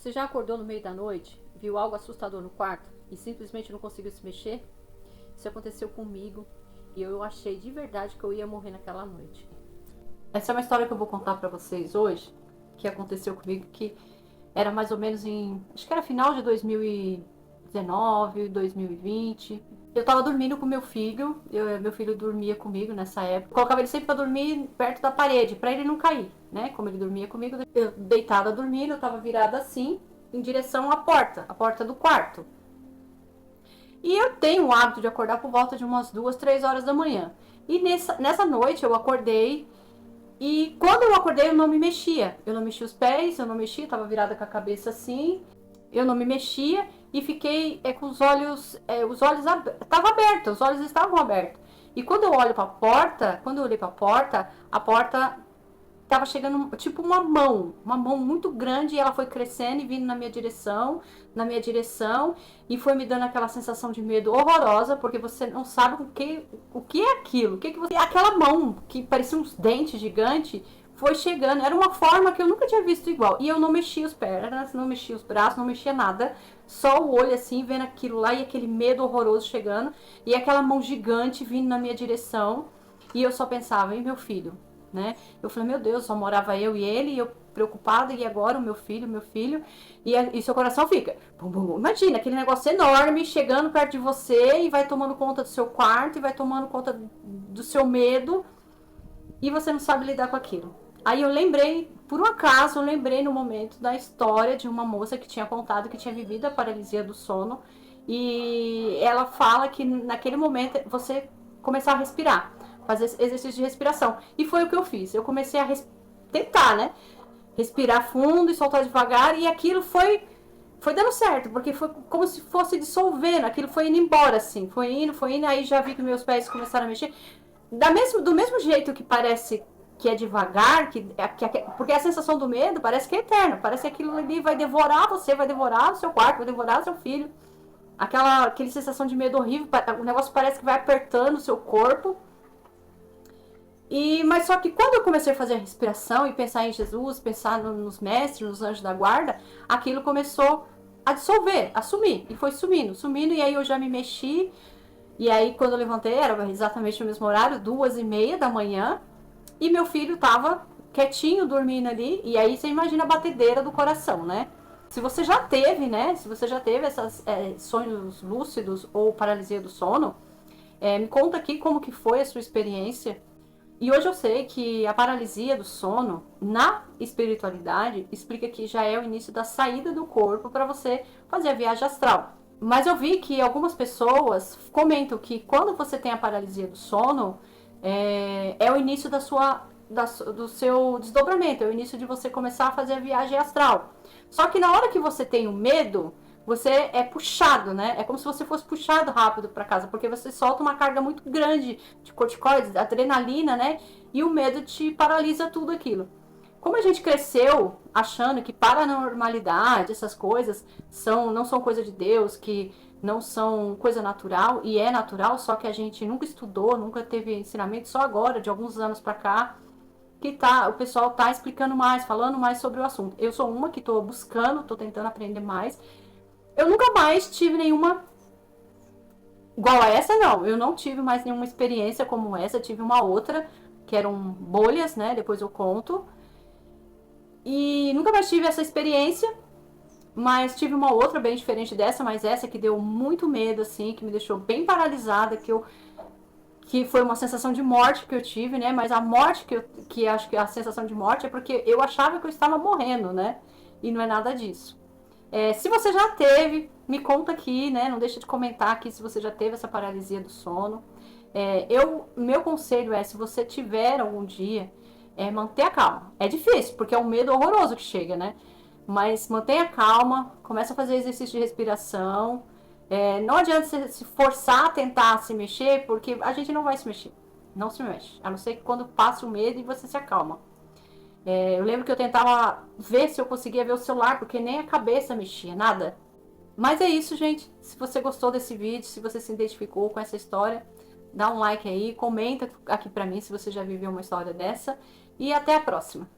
Você já acordou no meio da noite, viu algo assustador no quarto e simplesmente não conseguiu se mexer? Isso aconteceu comigo e eu achei de verdade que eu ia morrer naquela noite. Essa é uma história que eu vou contar pra vocês hoje, que aconteceu comigo, que era mais ou menos acho que era final de 2019, 2020. Eu tava dormindo com meu filho, meu filho dormia comigo nessa época. Colocava ele sempre pra dormir perto da parede, pra ele não cair, né? Como ele dormia comigo, eu deitada dormindo, eu tava virada assim, em direção à porta do quarto. E eu tenho o hábito de acordar por volta de umas 2, 3 horas da manhã. E nessa noite eu acordei e quando eu acordei eu não me mexia. Eu não mexia os pés, eu não mexia, tava virada com a cabeça assim. Eu não me mexia e fiquei com os olhos estavam abertos, os olhos estavam abertos. E quando eu olho para a porta, quando eu olhei para a porta tava chegando tipo uma mão muito grande, e ela foi crescendo e vindo na minha direção, e foi me dando aquela sensação de medo horrorosa, porque você não sabe o que é aquilo, o que você... Aquela mão que parecia uns dentes gigantes foi chegando, era uma forma que eu nunca tinha visto igual, e eu não mexia os pernas, não mexia os braços, não mexia nada, só o olho assim, vendo aquilo lá, e aquele medo horroroso chegando, e aquela mão gigante vindo na minha direção, e eu só pensava, em meu filho, né? Eu falei, meu Deus, só morava eu e ele, e eu preocupada, e agora o meu filho, e seu coração fica, bum, bum, bum. Imagina, aquele negócio enorme chegando perto de você, e vai tomando conta do seu quarto, e vai tomando conta do seu medo, e você não sabe lidar com aquilo. Aí eu lembrei, por um acaso, eu lembrei no momento da história de uma moça que tinha contado que tinha vivido a paralisia do sono, e ela fala que naquele momento você começar a respirar, fazer exercício de respiração. E foi o que eu fiz. Eu comecei a tentar, né? Respirar fundo e soltar devagar, e aquilo foi dando certo, porque foi como se fosse dissolvendo, aquilo foi indo embora, assim, foi indo, aí já vi que meus pés começaram a mexer, do mesmo jeito que parece que é devagar, porque a sensação do medo parece que é eterna, parece que aquilo ali vai devorar você, vai devorar o seu quarto, vai devorar o seu filho, aquela sensação de medo horrível, o negócio parece que vai apertando o seu corpo. Mas só que quando eu comecei a fazer a respiração e pensar em Jesus, pensar nos mestres, nos anjos da guarda, aquilo começou a dissolver, a sumir. E foi sumindo, e aí eu já me mexi. E aí quando eu levantei, era exatamente o mesmo horário, 2h30 da manhã. E meu filho tava quietinho, dormindo ali. E aí você imagina a batedeira do coração, né? Se você já teve, né? Se você já teve esses sonhos lúcidos ou paralisia do sono, me conta aqui como que foi a sua experiência. E hoje eu sei que a paralisia do sono, na espiritualidade, explica que já é o início da saída do corpo para você fazer a viagem astral. Mas eu vi que algumas pessoas comentam que quando você tem a paralisia do sono, é o início do seu desdobramento, é o início de você começar a fazer a viagem astral. Só que na hora que você tem o medo, você é puxado, né? É como se você fosse puxado rápido para casa, porque você solta uma carga muito grande de corticoides, adrenalina, né? E o medo te paralisa tudo aquilo. Como a gente cresceu achando que paranormalidade, essas coisas, não são coisa de Deus, que não são coisa natural, e é natural, só que a gente nunca estudou, nunca teve ensinamento, só agora, de alguns anos para cá, que o pessoal tá explicando mais, falando mais sobre o assunto. Eu sou uma que tô buscando, tô tentando aprender mais. Eu nunca mais tive nenhuma igual a essa, não. Eu não tive mais nenhuma experiência como essa. Eu tive uma outra, que eram bolhas, né? Depois eu conto. E nunca mais tive essa experiência. Mas tive uma outra bem diferente dessa, mas essa que deu muito medo, assim, que me deixou bem paralisada, que foi uma sensação de morte que eu tive, né? Mas a morte que acho que a sensação de morte é porque eu achava que eu estava morrendo, né? E não é nada disso. Se você já teve, me conta aqui, né? Não deixa de comentar aqui se você já teve essa paralisia do sono. Meu conselho se você tiver algum dia, manter a calma. É difícil, porque é um medo horroroso que chega, né? Mas mantenha calma, começa a fazer exercício de respiração. Não adianta você se forçar a tentar se mexer, porque a gente não vai se mexer. Não se mexe. A não ser que quando passa o medo e você se acalma. Eu lembro que eu tentava ver se eu conseguia ver o celular, porque nem a cabeça mexia, nada. Mas é isso, gente. Se você gostou desse vídeo, se você se identificou com essa história, dá um like aí, comenta aqui pra mim se você já viveu uma história dessa. E até a próxima.